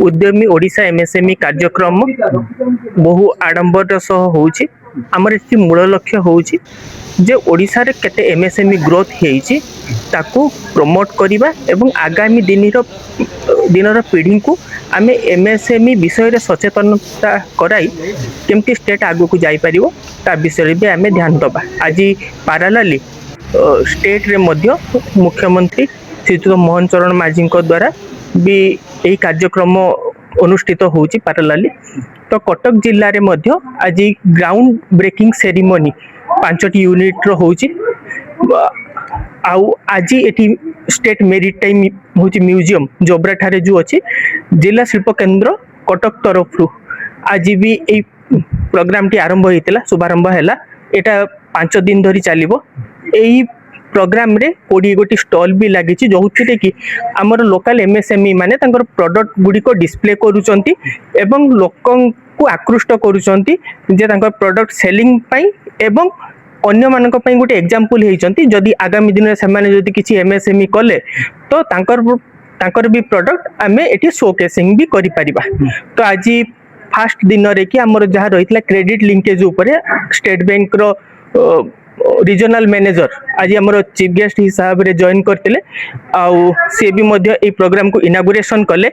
उद्यमी ओडिशा एमएसएमई कार्यक्रम बहु आडंबर सह होउछि। आमर एठी मूल लक्ष्य होउछि जे ओडिशा रे केते एमएसएमई ग्रोथ हेइछि ताकू प्रमोट करिबा एवं आगामी दिनर पीढ़ी को आमे एमएसएमई विषय रे सचेतनता कराई केमती स्टेट आगु को जाई परिवो ता विषय भी आमे ध्यान दबा। आज पैरेलली स्टेट रे मध्य मुख्यमंत्री श्रीयुत मोहन चरण माझी द्वारा भी यही कार्यक्रम अनुष्ठित होउछि पैरेलली। तो कटक जिल्ला रे मध्य आज ग्राउंड ब्रेकिंग सेरेमनी 5टी यूनिट रो होउछि। आउ आज एटी स्टेट मेरीटाइम होउछि म्यूजियम जोब्रा ठारे जो अछि जिला शिल्प केंद्र कटक तरफ आज भी ए प्रोग्राम टी आरंभ होइतिला शुभारंभ हैला। एटा 5 दिन धरी चलिबो। एही प्रोग्राम रे 20 गोटी स्टॉल भी लागिछि जोथिरे कि हमर लोकल एमएसएमई माने तांकर प्रोडक्ट गुडी को डिस्प्ले करूचंती एवं लोकन को आकृष्ट करूचंती जे तांकर प्रोडक्ट सेलिंग पई एवं अन्य मानक पई गोटे एग्जांपल हेइचंती जदी आगामी दिन से माने जदी किछि एमएसएमई कले तो तांकर भी प्रोडक्ट आमे एठी शोकेसिंग भी करि परिबा। तो आज फास्ट दिन रे कि हमर जहा रहितला क्रेडिट लिंकेज ऊपर स्टेट बैंक रो रीजनल मैनेजर आज हमर चीफ गेस्ट हिसाब रे जॉइन करतिले आउ से भी मध्य ए प्रोग्राम को इनागुरेशन कले।